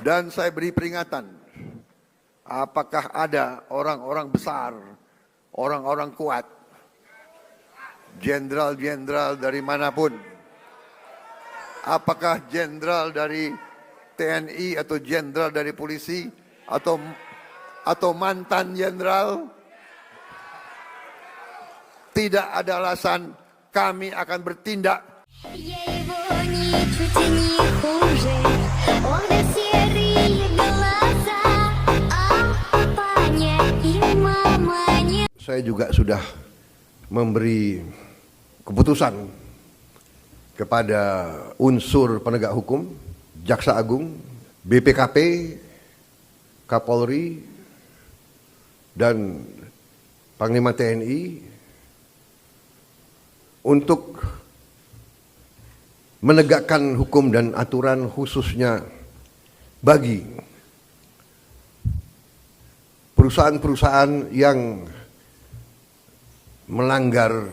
Dan saya beri peringatan, apakah ada orang-orang besar, orang-orang kuat, jenderal-jenderal dari manapun, apakah jenderal dari TNI atau jenderal dari polisi atau mantan jenderal, tidak ada alasan kami akan bertindak. Saya juga sudah memberi keputusan kepada unsur penegak hukum, Jaksa Agung, BPKP, Kapolri, dan Panglima TNI untuk menegakkan hukum dan aturan khususnya bagi perusahaan-perusahaan yang melanggar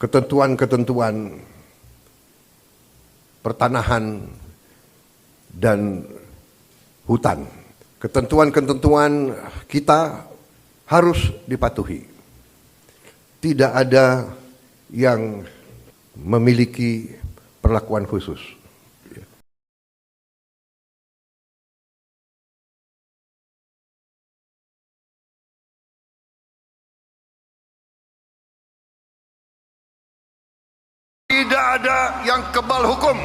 ketentuan-ketentuan pertanahan dan hutan. Ketentuan-ketentuan kita harus dipatuhi. Tidak ada yang memiliki perlakuan khusus. Tidak ada yang kebal hukum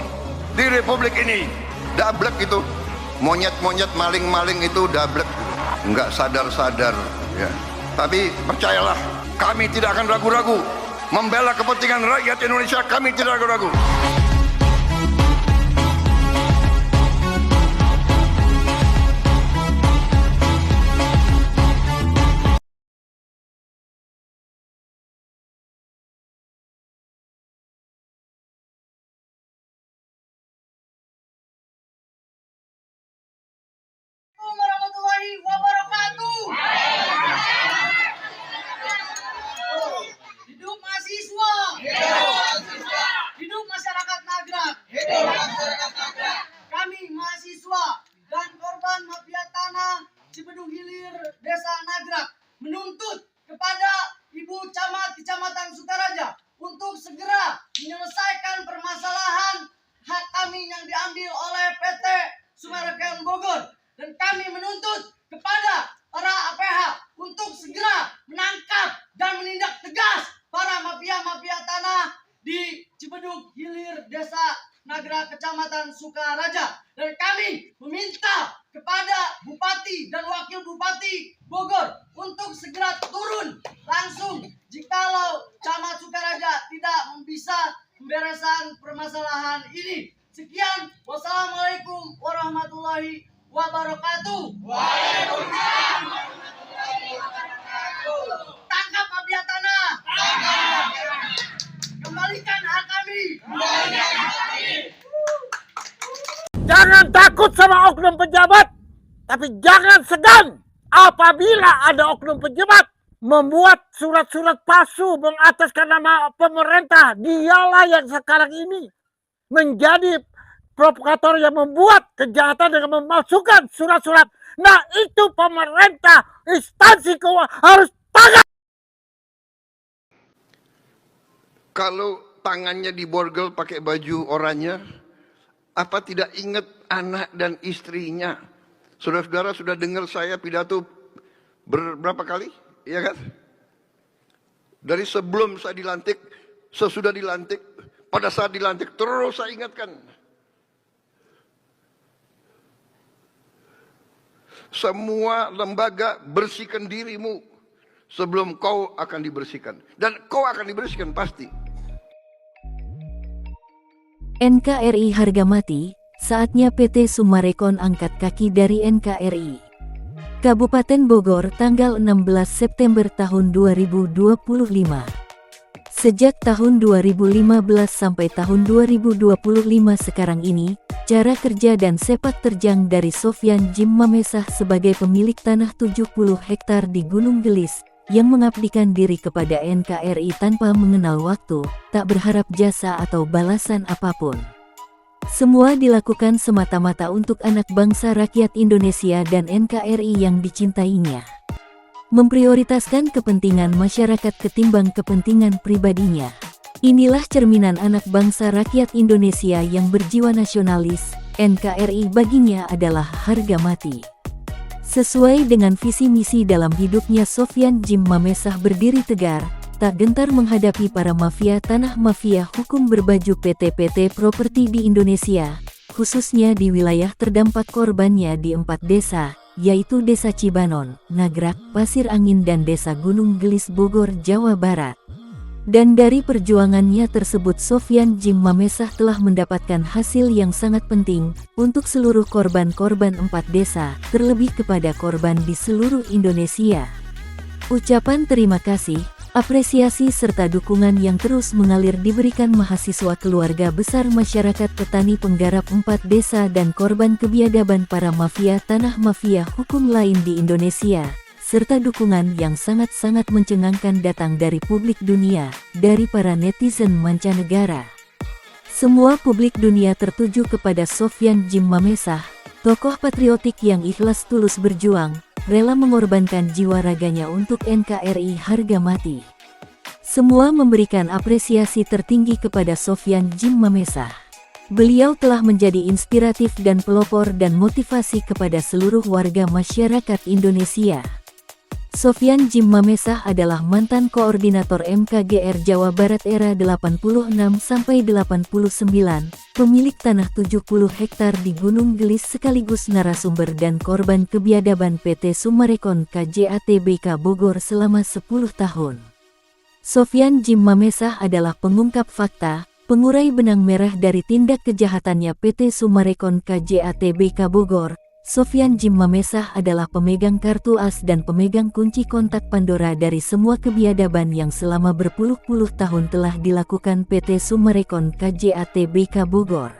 di Republik ini. Dablek itu, monyet-monyet maling-maling itu dablek, nggak sadar-sadar. Ya. Tapi percayalah, kami tidak akan ragu-ragu membela kepentingan rakyat Indonesia. Kami tidak ragu-ragu. Warahmatullahi wabarakatuh. Hidup mahasiswa. Hidup masyarakat Nagrak. Kami mahasiswa dan korban mafia tanah Cibedung Hilir, Desa Nagrak menuntut kepada Ibu Camat Kecamatan Sukaraja untuk segera menyelesaikan permasalahan hak kami yang diambil oleh PT Summarecon Bogor. Dan kami menuntut kepada para APH untuk segera menangkap dan menindak tegas para mafia-mafia tanah di Cibedug Hilir, Desa Nagrak, Kecamatan Sukaraja. Dan kami meminta kepada Bupati dan Wakil Bupati Bogor untuk segera turun langsung jikalau Camat Sukaraja tidak bisa membereskan permasalahan ini. Sekian, wassalamualaikum warahmatullahi wabarakatuh. Waalaikumsalam. Tangkap mafia tanah. Tangkap. Kembalikan hak kami. Kembalikan hak kami. Jangan takut sama oknum pejabat, tapi jangan segan apabila ada oknum pejabat membuat surat-surat palsu mengataskan nama pemerintah. Dialah yang sekarang ini menjadi provokator yang membuat kejahatan dengan memalsukan surat-surat. Nah, itu pemerintah, instansi keuangan harus tangan. Kalau tangannya diborgol pakai baju oranye, apa tidak ingat anak dan istrinya? Saudara-saudara sudah dengar saya pidato berapa kali? Iya kan? Dari sebelum saya dilantik, sesudah dilantik, pada saat dilantik, terus saya ingatkan. Semua lembaga bersihkan dirimu sebelum kau akan dibersihkan. Dan kau akan dibersihkan pasti. NKRI harga mati, saatnya PT Summarecon angkat kaki dari NKRI. Kabupaten Bogor tanggal 16 September tahun 2025. Sejak tahun 2015 sampai tahun 2025 sekarang ini, cara kerja dan sepak terjang dari Sofyan Jim Mamesah sebagai pemilik tanah 70 hektar di Gunung Gelis, yang mengabdikan diri kepada NKRI tanpa mengenal waktu, tak berharap jasa atau balasan apapun. Semua dilakukan semata-mata untuk anak bangsa rakyat Indonesia dan NKRI yang dicintainya. Memprioritaskan kepentingan masyarakat ketimbang kepentingan pribadinya. Inilah cerminan anak bangsa rakyat Indonesia yang berjiwa nasionalis. NKRI baginya adalah harga mati. Sesuai dengan visi misi dalam hidupnya, Sofyan Djim Mamesah berdiri tegar, tak gentar menghadapi para mafia tanah, mafia hukum berbaju, PT-PT properti di Indonesia, khususnya di wilayah terdampak korbannya di 4 desa, yaitu Desa Cibanon, Nagrak, Pasir Angin dan Desa Gunung Gelis, Bogor, Jawa Barat. Dan dari perjuangannya tersebut, Sofyan Djim Mamesah telah mendapatkan hasil yang sangat penting untuk seluruh korban-korban 4 desa, terlebih kepada korban di seluruh Indonesia. Ucapan terima kasih, apresiasi serta dukungan yang terus mengalir diberikan mahasiswa, keluarga besar masyarakat petani penggarap 4 desa dan korban kebiadaban para mafia tanah, mafia hukum lain di Indonesia, serta dukungan yang sangat-sangat mencengangkan datang dari publik dunia, dari para netizen mancanegara. Semua publik dunia tertuju kepada Sofyan Djim Mamesah, tokoh patriotik yang ikhlas tulus berjuang, rela mengorbankan jiwa raganya untuk NKRI harga mati. Semua memberikan apresiasi tertinggi kepada Sofyan Djim Mamesah. Beliau telah menjadi inspiratif dan pelopor dan motivasi kepada seluruh warga masyarakat Indonesia. Sofyan Djim Mamesah adalah mantan koordinator MKGR Jawa Barat era 86-89, pemilik tanah 70 hektar di Gunung Gelis sekaligus narasumber dan korban kebiadaban PT Summarecon KJATBK Bogor selama 10 tahun. Sofyan Djim Mamesah adalah pengungkap fakta, pengurai benang merah dari tindak kejahatannya PT Summarecon KJATBK Bogor. Sofyan Djim Mamesah adalah pemegang kartu as dan pemegang kunci kontak Pandora dari semua kebiadaban yang selama berpuluh-puluh tahun telah dilakukan PT Summarecon KJATBK Bogor.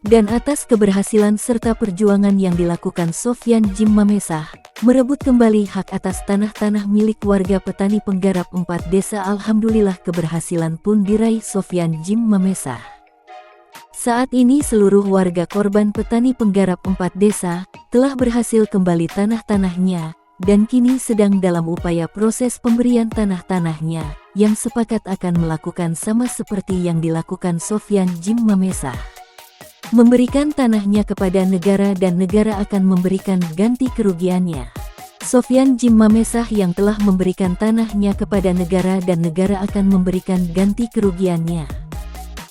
Dan atas keberhasilan serta perjuangan yang dilakukan Sofyan Djim Mamesah, merebut kembali hak atas tanah-tanah milik warga petani penggarap 4 desa, alhamdulillah keberhasilan pun diraih Sofyan Djim Mamesah. Saat ini seluruh warga korban petani penggarap 4 desa telah berhasil kembali tanah-tanahnya dan kini sedang dalam upaya proses pemberian tanah-tanahnya yang sepakat akan melakukan sama seperti yang dilakukan Sofyan Djim Mamesah. Memberikan tanahnya kepada negara dan negara akan memberikan ganti kerugiannya. Sofyan Djim Mamesah yang telah memberikan tanahnya kepada negara dan negara akan memberikan ganti kerugiannya.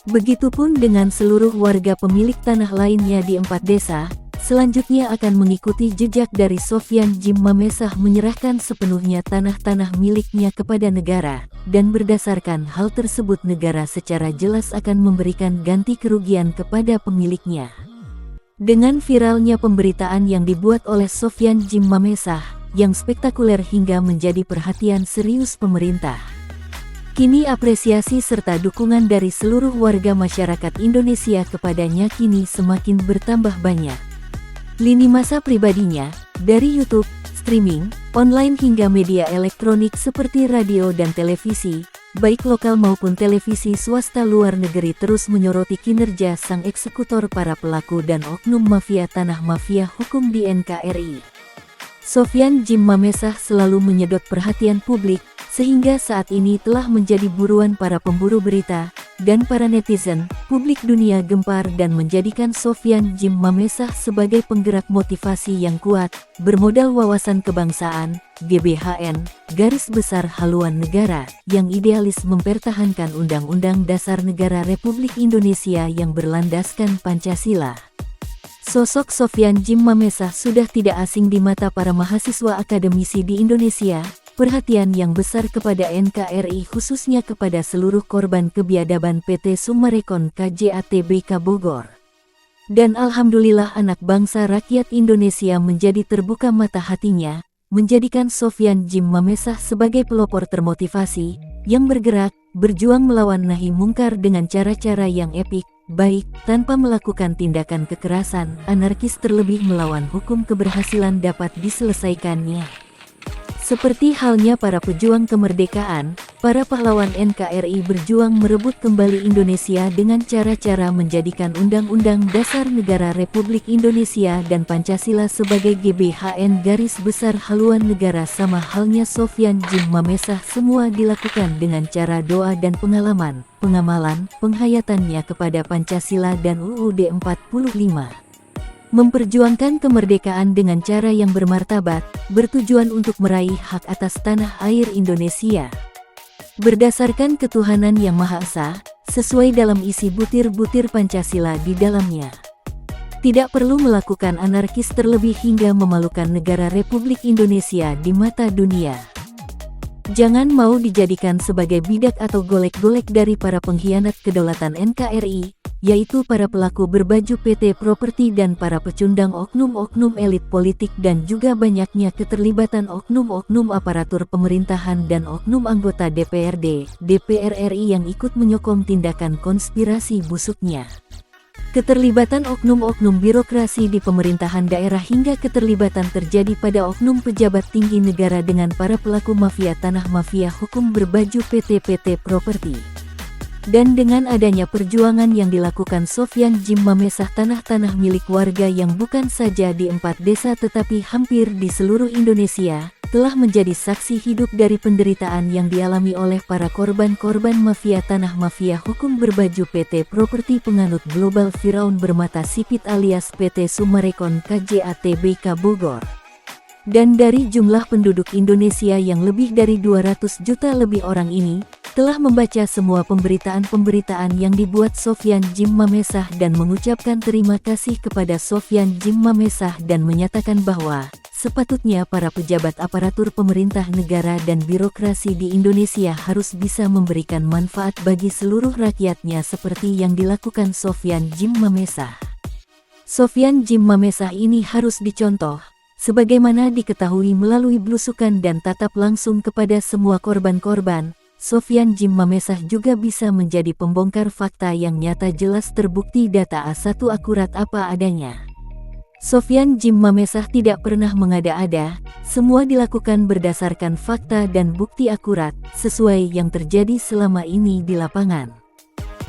Begitupun dengan seluruh warga pemilik tanah lainnya di 4 desa, selanjutnya akan mengikuti jejak dari Sofyan Djim Mamesah menyerahkan sepenuhnya tanah-tanah miliknya kepada negara, dan berdasarkan hal tersebut negara secara jelas akan memberikan ganti kerugian kepada pemiliknya. Dengan viralnya pemberitaan yang dibuat oleh Sofyan Djim Mamesah, yang spektakuler hingga menjadi perhatian serius pemerintah. Kini apresiasi serta dukungan dari seluruh warga masyarakat Indonesia kepadanya kini semakin bertambah banyak. Lini masa pribadinya, dari YouTube, streaming, online hingga media elektronik seperti radio dan televisi, baik lokal maupun televisi swasta luar negeri terus menyoroti kinerja sang eksekutor para pelaku dan oknum mafia tanah, mafia hukum di NKRI. Sofyan Djim Mamesah selalu menyedot perhatian publik, sehingga saat ini telah menjadi buruan para pemburu berita, dan para netizen, publik dunia gempar dan menjadikan Sofyan Djim Mamesah sebagai penggerak motivasi yang kuat, bermodal wawasan kebangsaan, GBHN, garis besar haluan negara, yang idealis mempertahankan Undang-Undang Dasar Negara Republik Indonesia yang berlandaskan Pancasila. Sosok Sofyan Djim Mamesah sudah tidak asing di mata para mahasiswa akademisi di Indonesia. Perhatian yang besar kepada NKRI khususnya kepada seluruh korban kebiadaban PT Summarecon KJATBK Bogor. Dan alhamdulillah anak bangsa rakyat Indonesia menjadi terbuka mata hatinya, menjadikan Sofyan Djim Mamesah sebagai pelopor termotivasi, yang bergerak, berjuang melawan nahi mungkar dengan cara-cara yang epik, baik, tanpa melakukan tindakan kekerasan, anarkis terlebih melawan hukum keberhasilan dapat diselesaikannya. Seperti halnya para pejuang kemerdekaan, para pahlawan NKRI berjuang merebut kembali Indonesia dengan cara-cara menjadikan Undang-Undang Dasar Negara Republik Indonesia dan Pancasila sebagai GBHN garis besar haluan negara. Sama halnya Sofyan Jim Mamesah, semua dilakukan dengan cara doa dan pengalaman, pengamalan, penghayatannya kepada Pancasila dan UUD 45. Memperjuangkan kemerdekaan dengan cara yang bermartabat, bertujuan untuk meraih hak atas tanah air Indonesia. Berdasarkan ketuhanan yang Maha Esa, sesuai dalam isi butir-butir Pancasila di dalamnya. Tidak perlu melakukan anarkis terlebih hingga memalukan negara Republik Indonesia di mata dunia. Jangan mau dijadikan sebagai bidak atau golek-golek dari para pengkhianat kedaulatan NKRI, yaitu para pelaku berbaju PT Properti dan para pecundang oknum-oknum elit politik dan juga banyaknya keterlibatan oknum-oknum aparatur pemerintahan dan oknum anggota DPRD, DPR RI yang ikut menyokong tindakan konspirasi busuknya. Keterlibatan oknum-oknum birokrasi di pemerintahan daerah hingga keterlibatan terjadi pada oknum pejabat tinggi negara dengan para pelaku mafia tanah mafia hukum berbaju PT Properti. Dan dengan adanya perjuangan yang dilakukan Sofyan Jim Mamesah, tanah-tanah milik warga yang bukan saja di 4 desa tetapi hampir di seluruh Indonesia, telah menjadi saksi hidup dari penderitaan yang dialami oleh para korban-korban mafia tanah mafia hukum berbaju PT Properti penganut global Firaun bermata sipit alias PT Summarecon KJATBK Bogor. Dan dari jumlah penduduk Indonesia yang lebih dari 200 juta lebih orang ini, telah membaca semua pemberitaan-pemberitaan yang dibuat Sofyan Jim Mamesah dan mengucapkan terima kasih kepada Sofyan Jim Mamesah dan menyatakan bahwa sepatutnya para pejabat aparatur pemerintah negara dan birokrasi di Indonesia harus bisa memberikan manfaat bagi seluruh rakyatnya seperti yang dilakukan Sofyan Jim Mamesah. Sofyan Jim Mamesah ini harus dicontoh, sebagaimana diketahui melalui belusukan dan tatap langsung kepada semua korban-korban. Sofyan Jim Mamesah juga bisa menjadi pembongkar fakta yang nyata jelas terbukti data A1 akurat apa adanya. Sofyan Jim Mamesah tidak pernah mengada-ada, semua dilakukan berdasarkan fakta dan bukti akurat, sesuai yang terjadi selama ini di lapangan.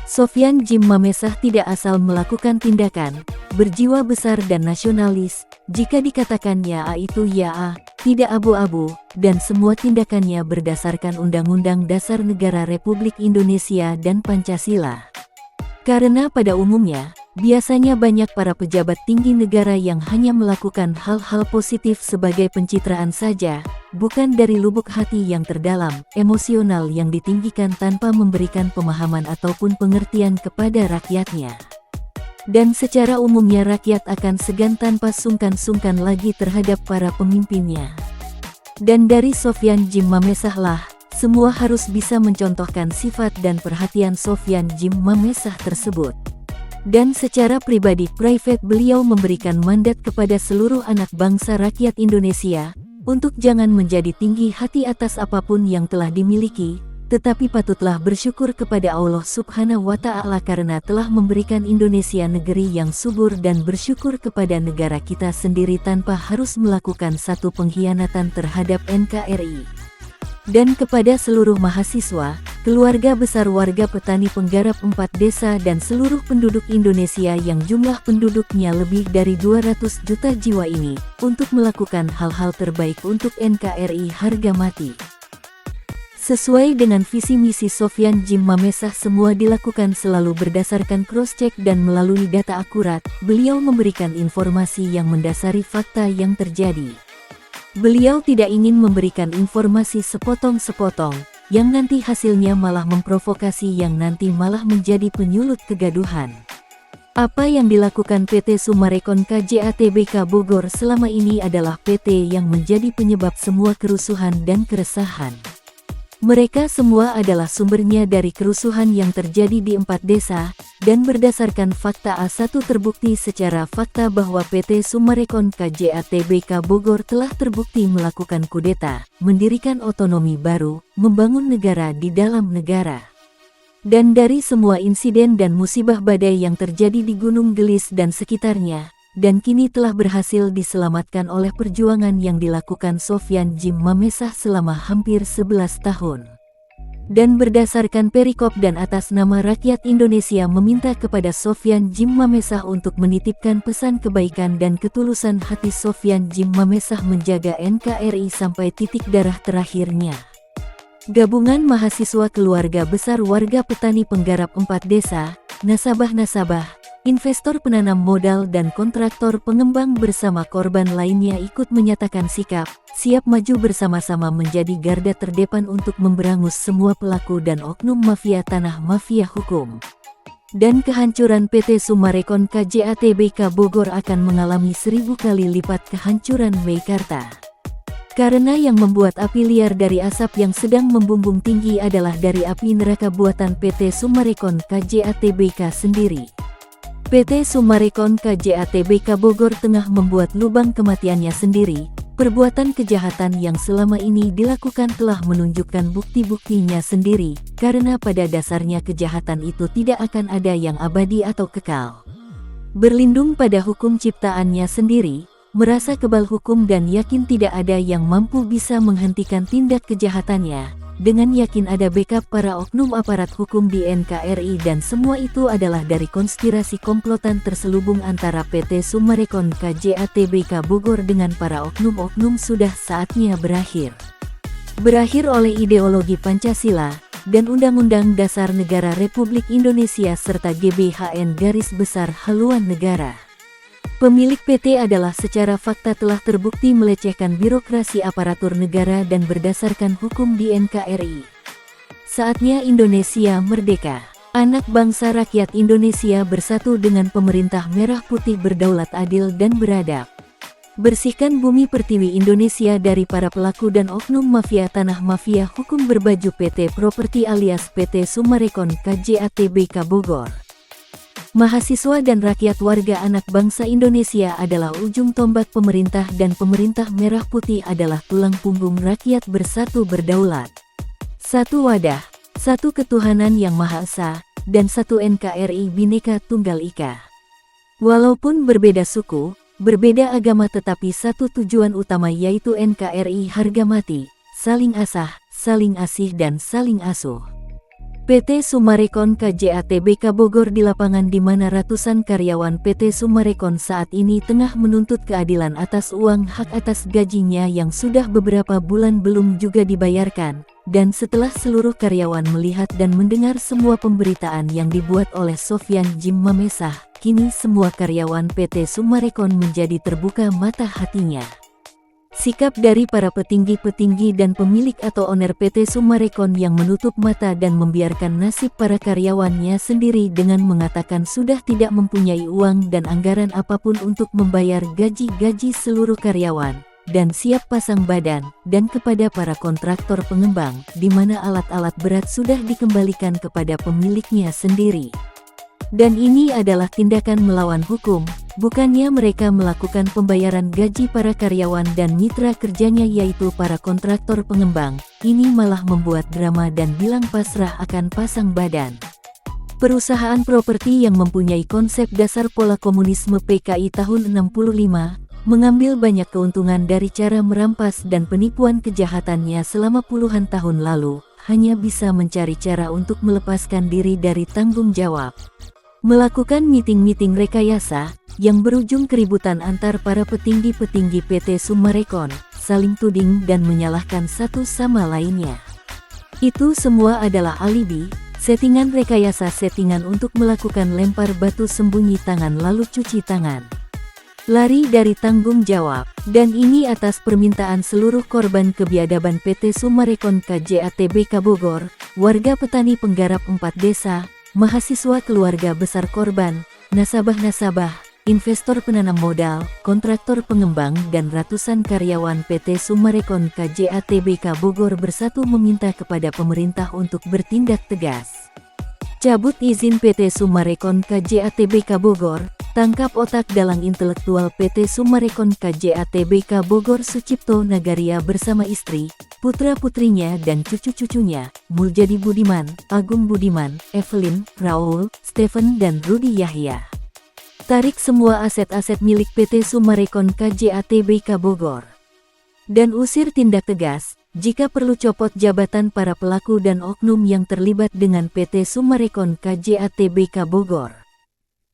Sofyan Jim Mamesah tidak asal melakukan tindakan, berjiwa besar dan nasionalis, jika dikatakannya A itu ya A, tidak abu-abu, dan semua tindakannya berdasarkan Undang-Undang Dasar Negara Republik Indonesia dan Pancasila. Karena pada umumnya, biasanya banyak para pejabat tinggi negara yang hanya melakukan hal-hal positif sebagai pencitraan saja, bukan dari lubuk hati yang terdalam, emosional yang ditinggikan tanpa memberikan pemahaman ataupun pengertian kepada rakyatnya. Dan secara umumnya rakyat akan segan tanpa sungkan-sungkan lagi terhadap para pemimpinnya. Dan dari Sofyan Jim Mamesah lah, semua harus bisa mencontohkan sifat dan perhatian Sofyan Jim Mamesah tersebut. Dan secara pribadi private beliau memberikan mandat kepada seluruh anak bangsa rakyat Indonesia, untuk jangan menjadi tinggi hati atas apapun yang telah dimiliki, tetapi patutlah bersyukur kepada Allah Subhanahu wa Ta'ala karena telah memberikan Indonesia negeri yang subur dan bersyukur kepada negara kita sendiri tanpa harus melakukan satu pengkhianatan terhadap NKRI. Dan kepada seluruh mahasiswa, keluarga besar warga petani penggarap 4 desa dan seluruh penduduk Indonesia yang jumlah penduduknya lebih dari 200 juta jiwa ini, untuk melakukan hal-hal terbaik untuk NKRI harga mati. Sesuai dengan visi misi Sofyan Jim Mamesah, semua dilakukan selalu berdasarkan cross-check dan melalui data akurat. Beliau memberikan informasi yang mendasari fakta yang terjadi. Beliau tidak ingin memberikan informasi sepotong-sepotong, yang nanti hasilnya malah memprovokasi yang nanti malah menjadi penyulut kegaduhan. Apa yang dilakukan PT Summarecon KJATBK Bogor selama ini adalah PT yang menjadi penyebab semua kerusuhan dan keresahan. Mereka semua adalah sumbernya dari kerusuhan yang terjadi di 4 desa, dan berdasarkan fakta A1 terbukti secara fakta bahwa PT Summarecon KJATBK Bogor telah terbukti melakukan kudeta, mendirikan otonomi baru, membangun negara di dalam negara. Dan dari semua insiden dan musibah badai yang terjadi di Gunung Gelis dan sekitarnya, dan kini telah berhasil diselamatkan oleh perjuangan yang dilakukan Sofyan Jim Mamesah selama hampir 11 tahun. Dan berdasarkan perikop dan atas nama rakyat Indonesia meminta kepada Sofyan Jim Mamesah untuk menitipkan pesan kebaikan dan ketulusan hati Sofyan Jim Mamesah menjaga NKRI sampai titik darah terakhirnya. Gabungan mahasiswa keluarga besar warga petani penggarap 4 desa, nasabah-nasabah, investor penanam modal dan kontraktor pengembang bersama korban lainnya ikut menyatakan sikap, siap maju bersama-sama menjadi garda terdepan untuk memberangus semua pelaku dan oknum mafia tanah mafia hukum. Dan kehancuran PT Summarecon KJA Tbk Bogor akan mengalami 1000 kali lipat kehancuran Meikarta. Karena yang membuat api liar dari asap yang sedang membumbung tinggi adalah dari api neraka buatan PT Summarecon KJA Tbk sendiri. PT Summarecon KJA Tbk Bogor tengah membuat lubang kematiannya sendiri. Perbuatan kejahatan yang selama ini dilakukan telah menunjukkan bukti-buktinya sendiri, karena pada dasarnya kejahatan itu tidak akan ada yang abadi atau kekal. Berlindung pada hukum ciptaannya sendiri, merasa kebal hukum dan yakin tidak ada yang mampu bisa menghentikan tindak kejahatannya, dengan yakin ada backup para oknum aparat hukum di NKRI dan semua itu adalah dari konspirasi komplotan terselubung antara PT Summarecon KJA Tbk Bogor dengan para oknum-oknum sudah saatnya berakhir. Berakhir oleh ideologi Pancasila dan Undang-Undang Dasar Negara Republik Indonesia serta GBHN garis besar haluan negara. Pemilik PT adalah secara fakta telah terbukti melecehkan birokrasi aparatur negara dan berdasarkan hukum di NKRI. Saatnya Indonesia merdeka. Anak bangsa rakyat Indonesia bersatu dengan pemerintah merah putih berdaulat adil dan beradab. Bersihkan bumi pertiwi Indonesia dari para pelaku dan oknum mafia tanah mafia hukum berbaju PT Properti alias PT Summarecon KJA Tbk Bogor. Mahasiswa dan rakyat warga anak bangsa Indonesia adalah ujung tombak pemerintah dan pemerintah merah putih adalah tulang punggung rakyat bersatu berdaulat. Satu wadah, satu ketuhanan yang Maha Esa, dan satu NKRI Bhinneka Tunggal Ika. Walaupun berbeda suku, berbeda agama tetapi satu tujuan utama yaitu NKRI harga mati, saling asah, saling asih dan saling asuh. PT Summarecon KJA Tbk Bogor di lapangan di mana ratusan karyawan PT Summarecon saat ini tengah menuntut keadilan atas uang hak atas gajinya yang sudah beberapa bulan belum juga dibayarkan, dan setelah seluruh karyawan melihat dan mendengar semua pemberitaan yang dibuat oleh Sofyan Jim Mamesah, kini semua karyawan PT Summarecon menjadi terbuka mata hatinya. Sikap dari para petinggi-petinggi dan pemilik atau owner PT Summarecon yang menutup mata dan membiarkan nasib para karyawannya sendiri dengan mengatakan sudah tidak mempunyai uang dan anggaran apapun untuk membayar gaji-gaji seluruh karyawan, dan siap pasang badan, dan kepada para kontraktor pengembang, di mana alat-alat berat sudah dikembalikan kepada pemiliknya sendiri. Dan ini adalah tindakan melawan hukum. Bukannya mereka melakukan pembayaran gaji para karyawan dan mitra kerjanya yaitu para kontraktor pengembang, ini malah membuat drama dan bilang pasrah akan pasang badan. Perusahaan properti yang mempunyai konsep dasar pola komunisme PKI tahun 65, mengambil banyak keuntungan dari cara merampas dan penipuan kejahatannya selama puluhan tahun lalu, hanya bisa mencari cara untuk melepaskan diri dari tanggung jawab. Melakukan meeting-meeting rekayasa, yang berujung keributan antar para petinggi-petinggi PT Summarecon, saling tuding dan menyalahkan satu sama lainnya. Itu semua adalah alibi, settingan rekayasa settingan untuk melakukan lempar batu sembunyi tangan lalu cuci tangan. Lari dari tanggung jawab, dan ini atas permintaan seluruh korban kebiadaban PT Summarecon KJA Tbk Bogor, warga petani penggarap 4 desa, mahasiswa keluarga besar korban, nasabah-nasabah, investor penanam modal, kontraktor pengembang dan ratusan karyawan PT Summarecon KJA Tbk Bogor bersatu meminta kepada pemerintah untuk bertindak tegas. Cabut izin PT Summarecon KJA Tbk Bogor, tangkap otak dalang intelektual PT Summarecon KJA Tbk Bogor Sucipto Nagaria bersama istri, putra-putrinya dan cucu-cucunya, Muljadi Budiman, Agung Budiman, Evelyn, Raul, Stephen dan Rudi Yahya. tarik semua aset-aset milik PT Summarecon KJA Tbk Bogor. Dan usir tindak tegas, jika perlu copot jabatan para pelaku dan oknum yang terlibat dengan PT Summarecon KJA Tbk Bogor.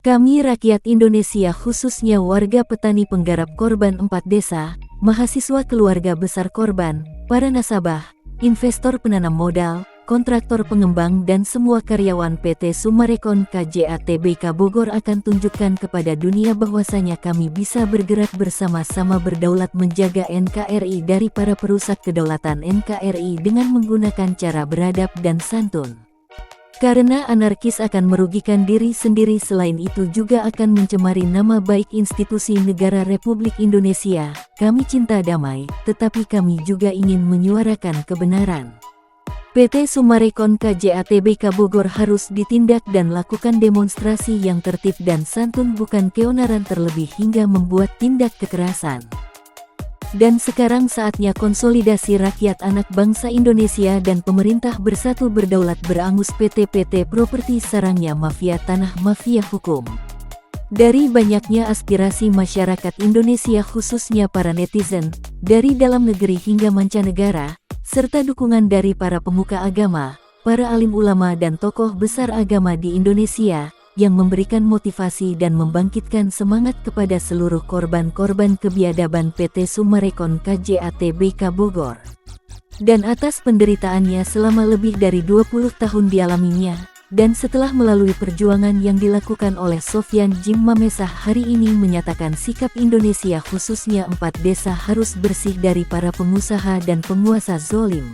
Kami rakyat Indonesia khususnya warga petani penggarap korban 4 desa, mahasiswa keluarga besar korban, para nasabah, investor penanam modal, kontraktor pengembang dan semua karyawan PT Summarecon KJA Tbk Bogor akan tunjukkan kepada dunia bahwasanya kami bisa bergerak bersama-sama berdaulat menjaga NKRI dari para perusak kedaulatan NKRI dengan menggunakan cara beradab dan santun. Karena anarkis akan merugikan diri sendiri, selain itu juga akan mencemari nama baik institusi negara Republik Indonesia. Kami cinta damai, tetapi kami juga ingin menyuarakan kebenaran. PT Summarecon KJA Tbk Bogor harus ditindak dan lakukan demonstrasi yang tertib dan santun, bukan keonaran terlebih hingga membuat tindak kekerasan. Dan sekarang saatnya konsolidasi rakyat anak bangsa Indonesia dan pemerintah bersatu berdaulat berangus PT properti sarangnya mafia tanah, mafia hukum. Dari banyaknya aspirasi masyarakat Indonesia khususnya para netizen, dari dalam negeri hingga mancanegara, serta dukungan dari para pemuka agama, para alim ulama dan tokoh besar agama di Indonesia, yang memberikan motivasi dan membangkitkan semangat kepada seluruh korban-korban kebiadaban PT Summarecon KJA Tbk Bogor. Dan atas penderitaannya selama lebih dari 20 tahun dialaminya, dan setelah melalui perjuangan yang dilakukan oleh Sofyan Djim Mamesah, hari ini menyatakan sikap Indonesia khususnya 4 desa harus bersih dari para pengusaha dan penguasa zolim.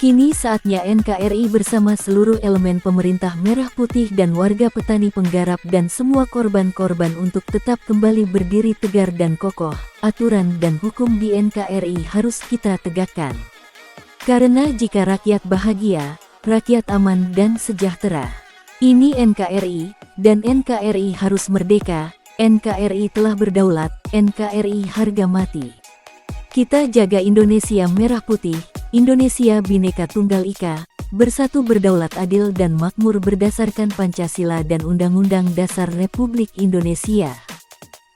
Kini saatnya NKRI bersama seluruh elemen pemerintah merah putih dan warga petani penggarap dan semua korban-korban untuk tetap kembali berdiri tegar dan kokoh. Aturan dan hukum di NKRI harus kita tegakkan. Karena jika rakyat bahagia, rakyat aman dan sejahtera. Ini NKRI, dan NKRI harus merdeka. NKRI telah berdaulat, NKRI harga mati. Kita jaga Indonesia merah putih, Indonesia Bhinneka Tunggal Ika, bersatu berdaulat adil dan makmur berdasarkan Pancasila dan Undang-Undang Dasar Republik Indonesia.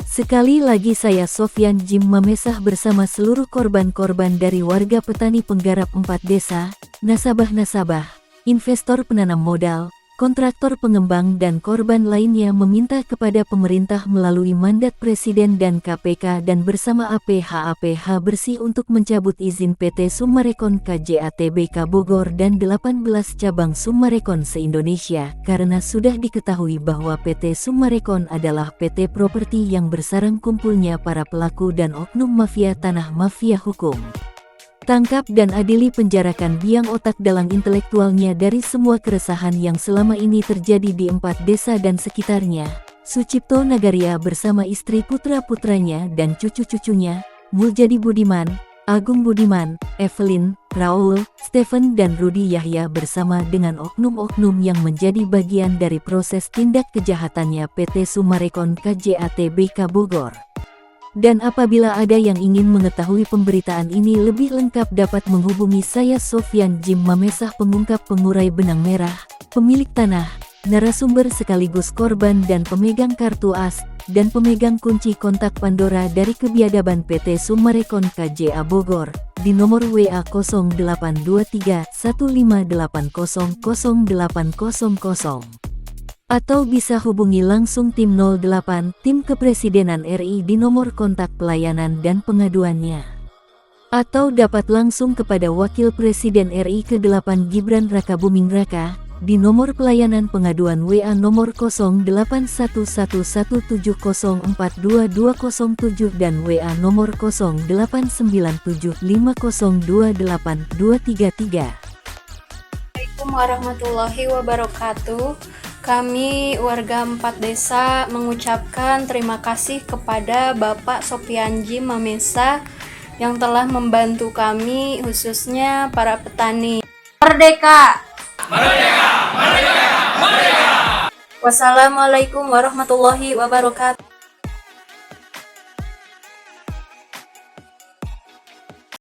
Sekali lagi saya Sofyan Djim Mamesah bersama seluruh korban-korban dari warga petani penggarap 4 desa, nasabah-nasabah, investor penanam modal, kontraktor pengembang dan korban lainnya meminta kepada pemerintah melalui mandat Presiden dan KPK dan bersama APH bersih untuk mencabut izin PT Summarecon KJA Tbk Bogor dan 18 cabang Summarecon se-Indonesia, karena sudah diketahui bahwa PT Summarecon adalah PT properti yang bersarang kumpulnya para pelaku dan oknum mafia tanah, mafia hukum. Tangkap dan adili, penjarakan biang otak dalang intelektualnya dari semua keresahan yang selama ini terjadi di 4 desa dan sekitarnya. Sucipto Nagaria bersama istri, putra-putranya dan cucu-cucunya, Muljadi Budiman, Agung Budiman, Evelyn, Raul, Stephen dan Rudi Yahya bersama dengan oknum-oknum yang menjadi bagian dari proses tindak kejahatannya PT Summarecon KJA Tbk Bogor. Dan apabila ada yang ingin mengetahui pemberitaan ini lebih lengkap dapat menghubungi saya Sofyan Djim Mamesah, pengungkap pengurai benang merah, pemilik tanah, narasumber sekaligus korban dan pemegang kartu as, dan pemegang kunci kontak Pandora dari kebiadaban PT Summarecon KJA Bogor, di nomor WA 0823 1580 0800. Atau bisa hubungi langsung tim 08 Tim Kepresidenan RI di nomor kontak pelayanan dan pengaduannya. Atau dapat langsung kepada Wakil Presiden RI ke-8 Gibran Rakabuming Raka di nomor pelayanan pengaduan WA nomor 0811704227 dan WA nomor 089750282233. Assalamualaikum warahmatullahi wabarakatuh. Kami warga 4 desa mengucapkan terima kasih kepada Bapak Sofyan Djim Mamesah yang telah membantu kami, khususnya para petani. Merdeka! Merdeka! Merdeka! Merdeka! Wassalamualaikum warahmatullahi wabarakatuh.